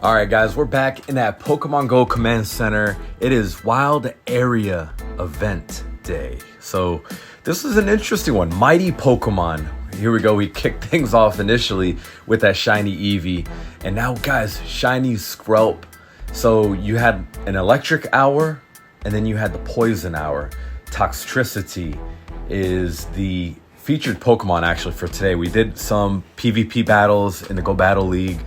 All right, guys, we're back in that Pokemon Go Command Center. It is Wild Area Event Day. So this is an interesting one. Mighty Pokemon. Here we go. We kicked things off initially with that shiny Eevee. And now, guys, shiny Skrelp. So you had an electric hour, and then you had the poison hour. Toxtricity is the featured Pokemon actually for today. We did some PvP battles in the Go Battle League.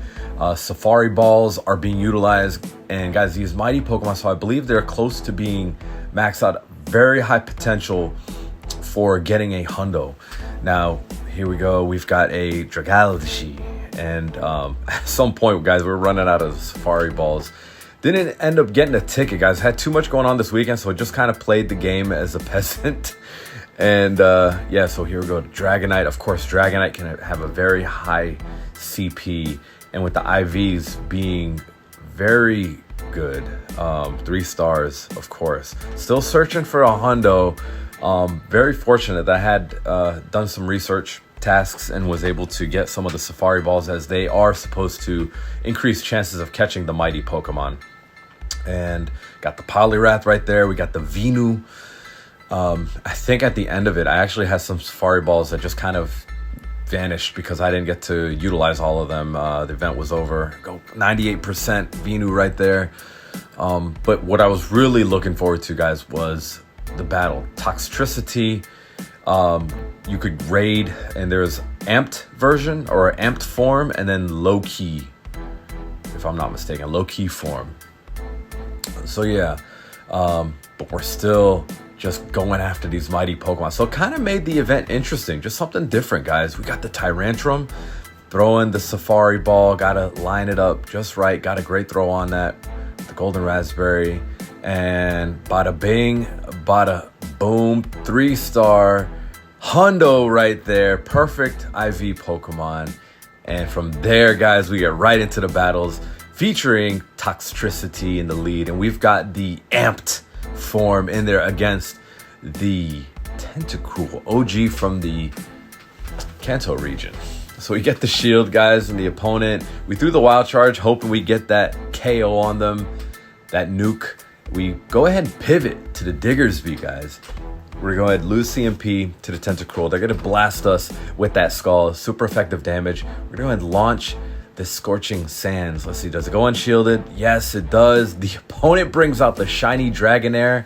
Safari balls are being utilized, and guys, these mighty Pokemon, so I believe they're close to being maxed out. Very high potential for getting a hundo. Now here we go, we've got a Dragalge, and at some point, guys, we're running out of Safari balls. Didn't end up getting a ticket, guys. Had too much going on this weekend, so I just kind of played the game as a peasant. And yeah, so here we go. Dragonite, of course, Dragonite can have a very high CP, and with the IVs being very good, 3 stars, of course. Still searching for a hundo. Very fortunate that I had done some research tasks and was able to get some of the Safari balls, as they are supposed to increase chances of catching the mighty Pokemon. And got the Poliwrath right there. We got the Venu. I think at the end of it, I actually had some Safari balls that just kind of vanished because I didn't get to utilize all of them. The event was over. Go 98% Venu right there. But what I was really looking forward to, guys, was the battle. Toxtricity. You could raid, and there's amped version or amped form, and then low key, if I'm not mistaken, low key form. So yeah, but we're still just going after these mighty Pokemon. So it kind of made the event interesting, just something different, guys. We got the Tyrantrum, throwing the Safari ball, gotta line it up just right, got a great throw on that, the Golden Raspberry, and bada bing, bada boom, 3-star hundo right there, perfect IV Pokemon. And from there, guys, we get right into the battles, featuring Toxtricity in the lead, and we've got the amped form in there against the Tentacruel OG from the Kanto region. So we get the shield, guys, and the opponent, we threw the wild charge hoping we get that KO on them, that nuke. We go ahead and pivot to the Diggersby, guys. We're going to go ahead and lose CMP to the Tentacruel. They're going to blast us with that skull, super effective damage. We're going to go ahead and launch the Scorching Sands. Let's see, does it go unshielded? Yes, it does. The opponent brings out the shiny Dragonair,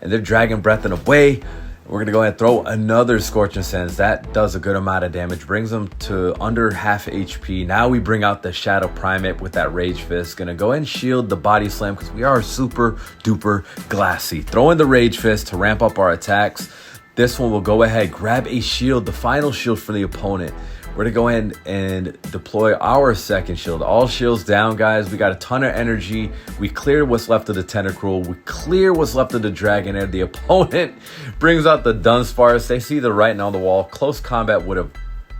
and they're Dragon Breathing away. We're going to go ahead and throw another Scorching Sands. That does a good amount of damage, brings them to under half HP. Now we bring out the Shadow Primate with that Rage Fist. Going to go ahead and shield the Body Slam because we are super duper glassy. Throwing the Rage Fist to ramp up our attacks. This one will go ahead, grab a shield, the final shield for the opponent. We're going to go ahead and deploy our second shield. All shields down, guys. We got a ton of energy. We cleared what's left of the Tentacruel. We clear what's left of the Dragonair. The opponent brings out the Dunsparce. They see the writing on the wall. Close combat would have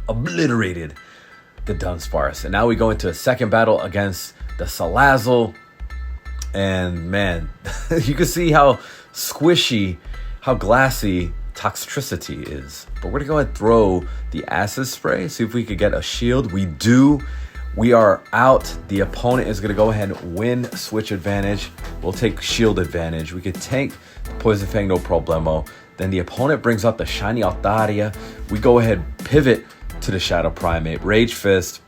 obliterated the Dunsparce. And now we go into a second battle against the Salazzle. And man, you can see how squishy, how glassy Toxtricity is. But we're gonna go ahead and throw the acid spray, see if we could get a shield. We do. We are out. The opponent is gonna go ahead and win switch advantage. We'll take shield advantage. We could tank the Poison Fang, no problemo. Then the opponent brings out the shiny Altaria. We go ahead, pivot to the Shadow Primate, Rage Fist.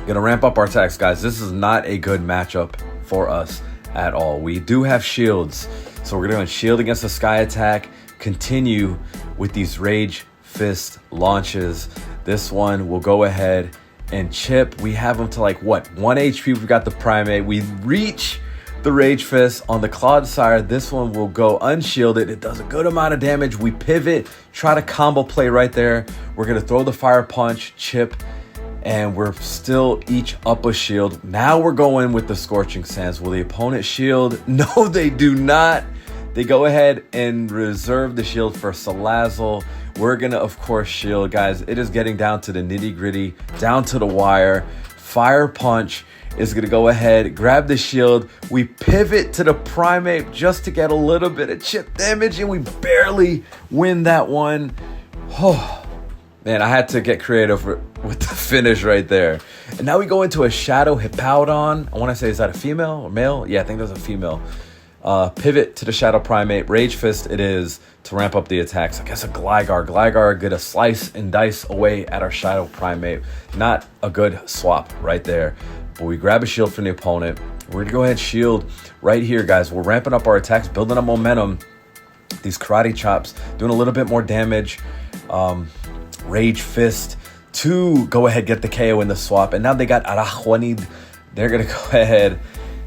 Gonna ramp up our attacks, guys. This is not a good matchup for us at all. We do have shields, so we're gonna shield against the Sky Attack, continue with these Rage Fist launches. This one will go ahead and chip. We have them to like what, 1 HP. We've got the Primate. We reach the Rage Fist on the Clodsire. This one will go unshielded. It does a good amount of damage. We pivot, try to combo play right there. We're gonna throw the Fire Punch, chip, and we're still each up a shield. Now we're going with the Scorching Sands. Will the opponent shield? No, they do not. They go ahead and reserve the shield for Salazzle. We're gonna, of course, shield, guys. It is getting down to the nitty gritty, down to the wire. Fire Punch is gonna go ahead, grab the shield. We pivot to the Primate just to get a little bit of chip damage, and we barely win that one. Oh, man, I had to get creative with the finish right there. And now we go into a Shadow Hippowdon. I want to say, is that a female or male? Yeah, I think that's a female. Pivot to the Shadow Primate. Rage Fist it is to ramp up the attacks. I guess a Gligar. Gligar get a slice and dice away at our Shadow Primate. Not a good swap right there. But we grab a shield from the opponent. We're going to go ahead and shield right here, guys. We're ramping up our attacks, building up momentum. These karate chops doing a little bit more damage. Rage Fist to go ahead get the KO in the swap. And now they got Arajuanid. They're going to go ahead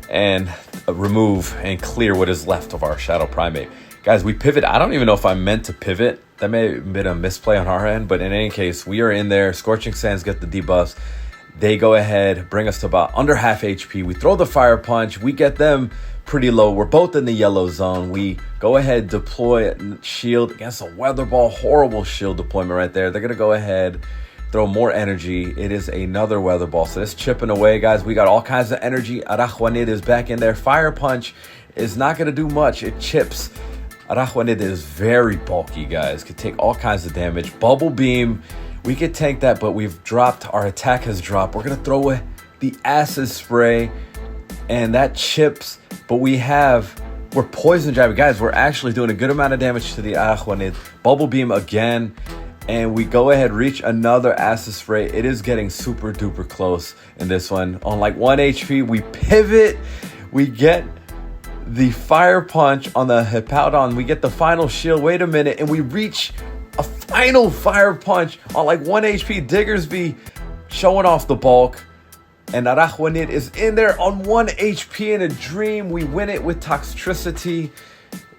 and remove and clear what is left of our Shadow Primate. Guys, we pivot. I don't even know if I meant to pivot. That may have been a misplay on our end. But in any case, we are in there. Scorching Sands get the debuffs. They go ahead, bring us to about under half HP. We throw the Fire Punch. We get them pretty low. We're both in the yellow zone. We go ahead, deploy shield against a Weather Ball. Horrible shield deployment right there. They're going to go ahead, throw more energy. It is another Weather Ball. So it's chipping away, guys. We got all kinds of energy. Arajuanid is back in there. Fire Punch is not going to do much. It chips. Arajuanid is very bulky, guys. Could take all kinds of damage. Bubble Beam. We could tank that, but we've dropped. Our attack has dropped. We're going to throw the Acid Spray, and that chips. But we're Poison Jabbing. Guys, we're actually doing a good amount of damage to the Arajuanid. Bubble Beam again, and we go ahead, reach another Acid Spray. It is getting super duper close in this one. On like 1 HP, we pivot. We get the Fire Punch on the Hippowdon. We get the final shield. Wait a minute, and we reach a final Fire Punch on like 1 HP. Diggersby showing off the bulk. And Arajuanid is in there on 1 HP in a dream. We win it with Toxtricity.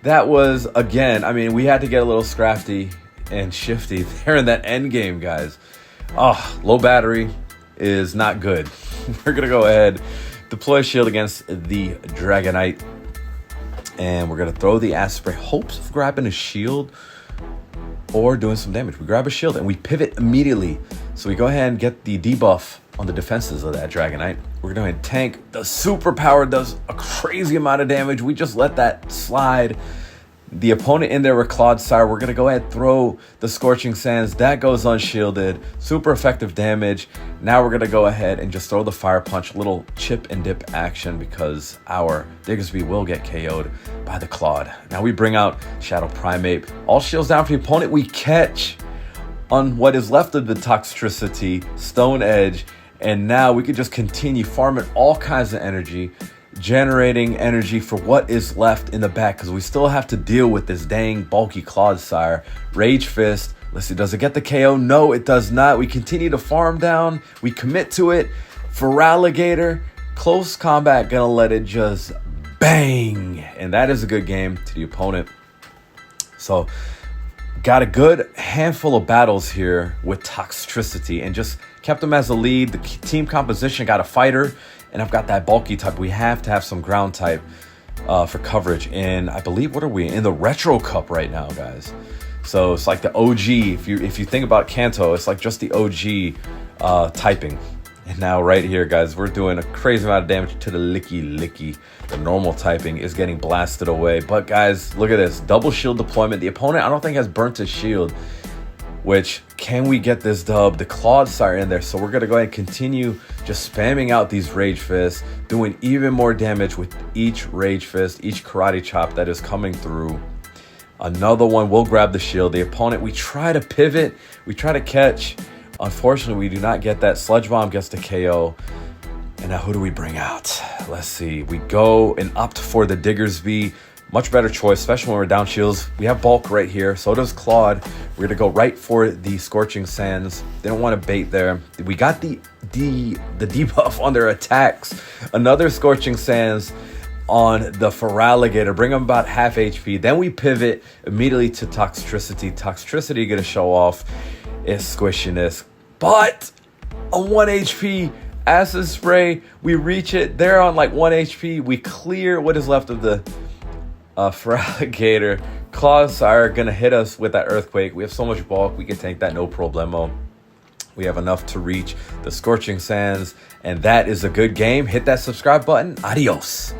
That was, again, I mean, we had to get a little scrafty and shifty there in that end game, guys. Low battery is not good. We're going to go ahead, deploy shield against the Dragonite. And we're going to throw the Acid Spray. Hopes of grabbing a shield or doing some damage. We grab a shield and we pivot immediately. So we go ahead and get the debuff on the defenses of that Dragonite. We're going to tank. The superpower does a crazy amount of damage. We just let that slide. The opponent in there with Clodsire. We're going to go ahead and throw the Scorching Sands. That goes unshielded. Super effective damage. Now we're going to go ahead and just throw the Fire Punch. A little chip and dip action because our Diggersby will get KO'd by the Claude. Now we bring out Shadow Primate. All shields down for the opponent. We catch on what is left of the Toxtricity, Stone Edge. And now we can just continue farming all kinds of energy, generating energy for what is left in the back because we still have to deal with this dang bulky Clodsire. Rage Fist. Let's see, does it get the KO? No, it does not. We continue to farm down. We commit to it. Feraligatr, close combat, gonna let it just bang. And that is a good game to the opponent. So, got a good handful of battles here with Toxtricity and just kept them as a lead. The team composition got a fighter, and I've got that bulky type. We have to have some ground type for coverage. And I believe, what are we in the Retro Cup right now, guys? So it's like the OG. If you think about Kanto, it's like just the OG typing. And now right here, guys, we're doing a crazy amount of damage to the Licky. The normal typing is getting blasted away. But guys, look at this. Double shield deployment. The opponent, I don't think, has burnt his shield. Which, can we get this dub? The Clodsire in there. So we're going to go ahead and continue just spamming out these Rage Fists. Doing even more damage with each Rage Fist. Each Karate Chop that is coming through. Another one. We'll grab the shield. The opponent, we try to pivot. We try to catch. Unfortunately, we do not get that. Sludge Bomb gets the KO. And now who do we bring out? Let's see. We go and opt for the Diggersby. Much better choice, especially when we're down shields. We have bulk right here. So does Claude. We're going to go right for the Scorching Sands. They don't want to bait there. We got the debuff on their attacks. Another Scorching Sands on the Feraligatr. Bring them about half HP. Then we pivot immediately to Toxtricity. Toxtricity going to show off its squishiness. But on 1 HP, Acid Spray, we reach it. They're on like 1 HP. We clear what is left of the Feraligatr. Clodsire gonna hit us with that Earthquake. We have so much bulk, we can tank that no problemo. We have enough to reach the Scorching Sands, and that is a good game. Hit that subscribe button. Adios.